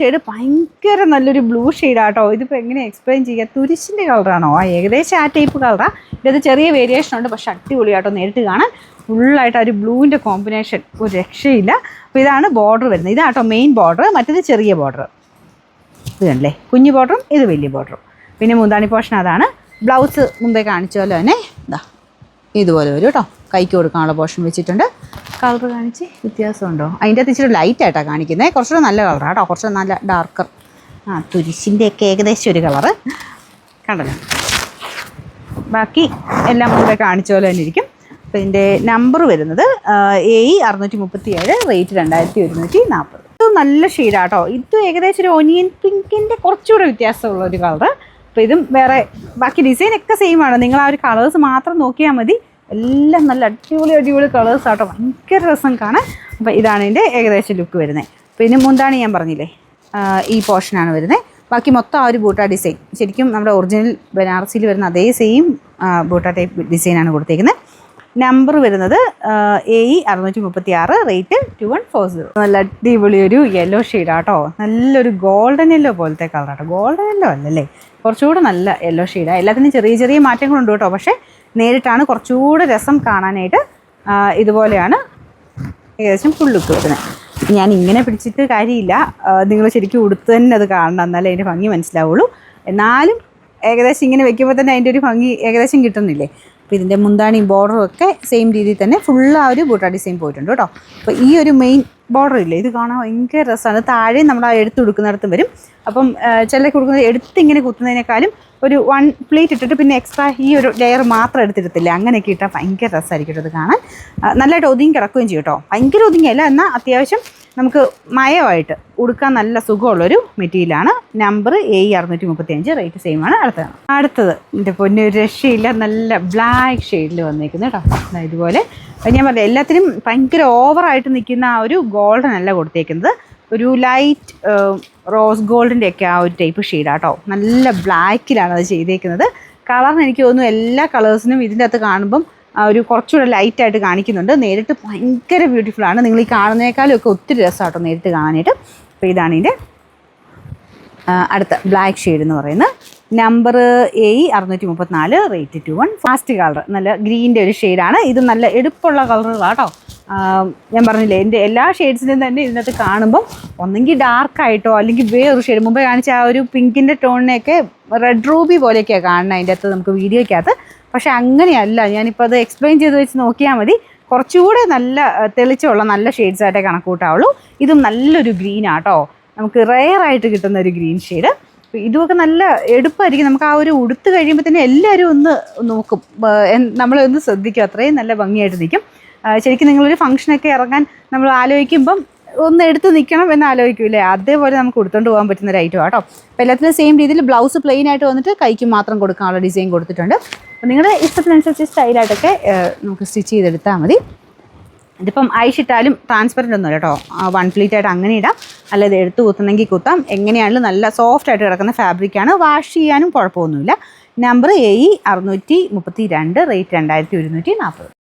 Shade ഭയങ്കര നല്ലൊരു blue ഷെയ്ഡാട്ടോ. ഇതിപ്പോൾ എങ്ങനെ എക്സ്പ്ലെയിൻ ചെയ്യുക, തുരിശിൻ്റെ കളറാണോ? ഏകദേശം ആ ടൈപ്പ് കളറാണ്. ഇത് ചെറിയ വേരിയേഷൻ ഉണ്ട്, പക്ഷെ അടിപൊളിയാട്ടോ നേരിട്ട് കാണാൻ. ഫുള്ളായിട്ട് ആ ഒരു ബ്ലൂവിൻ്റെ കോമ്പിനേഷൻ ഒരു രക്ഷയില്ല. അപ്പോൾ ഇതാണ് ബോർഡർ വരുന്നത്. ഇതാട്ടോ മെയിൻ ബോർഡർ, മറ്റേത് ചെറിയ ബോർഡർ. ഇത് കണ്ടല്ലേ, കുഞ്ഞു ബോർഡറും ഇത് വലിയ ബോർഡറും. പിന്നെ മുന്താണി പോർഷൻ അതാണ്. ബ്ലൗസ് മുമ്പേ കാണിച്ച പോലെ തന്നെ ഇതാ ഇതുപോലെ വരും കേട്ടോ. കൈക്ക് കൊടുക്കാനുള്ള പോർഷൻ വെച്ചിട്ടുണ്ട്. കളർ കാണിച്ച് വ്യത്യാസമുണ്ടോ? അതിൻ്റെ അകത്ത് ഇച്ചിരി ലൈറ്റായിട്ടാണ് കാണിക്കുന്നത്. കുറച്ചുകൂടെ നല്ല കളറാണ് കേട്ടോ, കുറച്ചുകൂടെ നല്ല ഡാർക്കർ. തുരിശിൻ്റെയൊക്കെ ഏകദേശം ഒരു കളറ് കണ്ടല്ലോ. ബാക്കി എല്ലാം മുമ്പേ കാണിച്ച പോലെ തന്നെ ഇരിക്കും. അപ്പോൾ ഇതിൻ്റെ നമ്പർ വരുന്നത് AE 637, റേറ്റ് 2140. ഇത് നല്ല ഷെയ്ഡാട്ടോ. ഇത് ഏകദേശം ഒരു ഓനിയൻ പിങ്കിൻ്റെ കുറച്ചുകൂടെ വ്യത്യാസമുള്ള ഒരു കളറ്. അപ്പോൾ ഇതും വേറെ ബാക്കി ഡിസൈനൊക്കെ സെയിം ആണ്. നിങ്ങൾ ആ ഒരു കളേഴ്സ് മാത്രം നോക്കിയാൽ മതി. എല്ലാം നല്ല അടിപൊളി കളേഴ്സ് ആട്ടോ, ഭയങ്കര രസം കാണാൻ. അപ്പോൾ ഇതാണ് ഇതിൻ്റെ ഏകദേശം ലുക്ക് വരുന്നത്. പിന്നെ മുന്താണി ഞാൻ പറഞ്ഞില്ലേ, ഈ പോർഷനാണ് വരുന്നത്. ബാക്കി മൊത്തം ആ ഒരു ബൂട്ട ഡിസൈൻ ശരിക്കും നമ്മുടെ ഒറിജിനൽ ബനാറസിയിൽ വരുന്ന അതേ സെയിം ബൂട്ട ടൈപ്പ് ഡിസൈനാണ് കൊടുത്തേക്കുന്നത്. നമ്പർ വരുന്നത് AE 636, റേറ്റ് 2140. നല്ല അടിപൊളി ഒരു യെല്ലോ ഷെയ്ഡാട്ടോ. നല്ലൊരു ഗോൾഡൻ യെല്ലോ പോലത്തെ കളറാട്ടോ. ഗോൾഡൻ യെല്ലോ അല്ലല്ലേ, കുറച്ചുകൂടെ നല്ല യെല്ലോ ഷെയ്ഡാണ്. എല്ലാത്തിനും ചെറിയ മാറ്റങ്ങളുണ്ട് കേട്ടോ, പക്ഷേ നേരിട്ടാണ് കുറച്ചുകൂടെ രസം കാണാനായിട്ട്. ഇതുപോലെയാണ് ഏകദേശം ഫുൾ ലുക്ക് വരുന്നത്. ഞാൻ ഇങ്ങനെ പിടിച്ചിട്ട് കാര്യമില്ല, നിങ്ങൾ ശരിക്കും ഉടുത്ത് തന്നെ അത് കാണണം, എന്നാലേ അതിൻ്റെ ഭംഗി മനസ്സിലാവുള്ളൂ. എന്നാലും ഏകദേശം ഇങ്ങനെ വെക്കുമ്പോൾ തന്നെ അതിൻ്റെ ഒരു ഭംഗി ഏകദേശം കിട്ടുന്നില്ലേ. അപ്പോൾ ഇതിൻ്റെ മുന്താണിയും ബോർഡറും ഒക്കെ സെയിം രീതിയിൽ തന്നെ ഫുൾ ആ ഒരു ബൂട്ട ഡിസൈൻ പോയിട്ടുണ്ട് കേട്ടോ. അപ്പോൾ ഈ ഒരു മെയിൻ ബോർഡർ ഇല്ലേ, ഇത് കാണാൻ ഭയങ്കര രസമാണ്. താഴെ നമ്മൾ ആ എടുത്ത് കൊടുക്കുന്നിടത്തും വരും. അപ്പം ചില കൊടുക്കുന്നത് എടുത്ത് ഇങ്ങനെ കുത്തുന്നതിനേക്കാളും ഒരു 1 പ്ലേറ്റ് ഇട്ടിട്ട് പിന്നെ എക്സ്ട്രാ ഈ ഒരു ലെയർ മാത്രം എടുത്തിടത്തില്ല, അങ്ങനെയൊക്കെ ഇട്ടാൽ ഭയങ്കര രസമായിരിക്കും ഇത് കാണാൻ. നല്ലതായിട്ട് ഒതുങ്ങി കിടക്കുകയും ചെയ്യും കേട്ടോ. ഭയങ്കര ഒതുങ്ങിയല്ല, എന്നാൽ അത്യാവശ്യം നമുക്ക് മയമായിട്ട് ഉടുക്കാൻ നല്ല സുഖമുള്ളൊരു മെറ്റീരിയലാണ്. നമ്പർ AE 635, റേറ്റ് സെയിം ആണ്. അടുത്തത് എൻ്റെ പൊന്നു രക്ഷയില്ല, നല്ല ബ്ലാക്ക് ഷെയ്ഡിൽ വന്നേക്കുന്നത് കേട്ടോ. ഇതുപോലെ ഞാൻ പറഞ്ഞത് എല്ലാത്തിനും ഭയങ്കര ഓവറായിട്ട് നിൽക്കുന്ന ആ ഒരു ഗോൾഡൻ അല്ല കൊടുത്തേക്കുന്നത്, ഒരു ലൈറ്റ് റോസ് ഗോൾഡിൻ്റെ ഒക്കെ ആ ഒരു ടൈപ്പ് ഷെയ്ഡാട്ടോ. നല്ല ബ്ലാക്കിലാണ് അത് ചെയ്തേക്കുന്നത്. കളറിന് എനിക്ക് തോന്നുന്നു എല്ലാ കളേഴ്സിനും ഇതിൻ്റെ അകത്ത് കാണുമ്പം ഒരു കുറച്ചുകൂടെ ലൈറ്റായിട്ട് കാണിക്കുന്നുണ്ട്. നേരിട്ട് ഭയങ്കര ബ്യൂട്ടിഫുള്ളാണ്. നിങ്ങൾ ഈ കാണുന്നതിനേക്കാളും ഒക്കെ ഒത്തിരി രസമാട്ടോ നേരിട്ട് കാണാനായിട്ട്. അപ്പോൾ ഇതാണ് ഇതിൻ്റെ അടുത്ത ബ്ലാക്ക് ഷെയ്ഡ് എന്ന് പറയുന്നത്. Number AE 634, rate 21. Fast colour, നല്ല ഗ്രീൻ്റെ ഒരു ഷെയ്ഡാണ്. ഇത് നല്ല എടുപ്പുള്ള കളറുകളാണ് കേട്ടോ. ഞാൻ പറഞ്ഞില്ലേ, എൻ്റെ എല്ലാ ഷെയ്ഡ്സിനും തന്നെ ഇതിനകത്ത് കാണുമ്പം ഒന്നെങ്കിൽ ഡാർക്കായിട്ടോ അല്ലെങ്കിൽ വേറൊരു ഷെയ്ഡ് മുമ്പേ കാണിച്ച ആ ഒരു പിങ്കിൻ്റെ ടോണിനെയൊക്കെ റെഡ് റൂബി പോലെയൊക്കെയാണ് കാണുന്നത് അതിൻ്റെ അകത്ത് നമുക്ക് വീഡിയോയ്ക്കകത്ത്. പക്ഷേ അങ്ങനെയല്ല, ഞാനിപ്പോൾ അത് എക്സ്പ്ലെയിൻ ചെയ്ത് വെച്ച് നോക്കിയാൽ മതി. കുറച്ചുകൂടെ നല്ല തെളിച്ചുള്ള നല്ല ഷെയ്ഡ്സായിട്ടേ കണക്കൂട്ടാവുള്ളൂ. ഇതും നല്ലൊരു ഗ്രീനാട്ടോ, നമുക്ക് റെയറായിട്ട് കിട്ടുന്ന ഒരു ഗ്രീൻ ഷെയ്ഡ്. ഇതുമൊക്കെ നല്ല എടുപ്പായിരിക്കും. നമുക്ക് ആ ഒരു ഉടുത്ത് കഴിയുമ്പോൾ തന്നെ എല്ലാവരും ഒന്ന് നോക്കും, നമ്മളൊന്ന് ശ്രദ്ധിക്കും, അത്രയും നല്ല ഭംഗിയായിട്ട് നിൽക്കും. ശരിക്കും നിങ്ങളൊരു ഫംഗ്ഷനൊക്കെ ഇറങ്ങാൻ നമ്മൾ ആലോചിക്കുമ്പം ഒന്ന് എടുത്ത് നിൽക്കണം എന്ന് ആലോചിക്കില്ലേ, അതേപോലെ നമുക്ക് കൊടുത്തുകൊണ്ട് പോകാൻ പറ്റുന്ന ഒരു ഐറ്റം ആട്ടോ. അപ്പോൾ എല്ലാത്തിനും സെയിം രീതിയിൽ ബ്ലൗസ് പ്ലെയിൻ ആയിട്ട് വന്നിട്ട് കൈക്ക് മാത്രം കൊടുക്കാനുള്ള ഡിസൈൻ കൊടുത്തിട്ടുണ്ട്. അപ്പോൾ നിങ്ങളുടെ ഇഷ്ടത്തിനനുസരിച്ച് സ്റ്റൈലായിട്ടൊക്കെ നമുക്ക് സ്റ്റിച്ച് ചെയ്തെടുത്താൽ മതി. ഇതിപ്പം അയച്ചിട്ടാലും ട്രാൻസ്പെറൻ്റ് ഒന്നും കേട്ടോ, 1 പ്ലീറ്റ് ആയിട്ട് അങ്ങനെ ഇടാം, അല്ലാതെ എടുത്ത് കുത്തുന്നെങ്കിൽ കുത്താം. എങ്ങനെയാണെങ്കിലും നല്ല സോഫ്റ്റ് ആയിട്ട് കിടക്കുന്ന ഫാബ്രിക്കാണ്, വാഷ് ചെയ്യാനും കുഴപ്പമൊന്നുമില്ല. Number AE 632, rate 2140.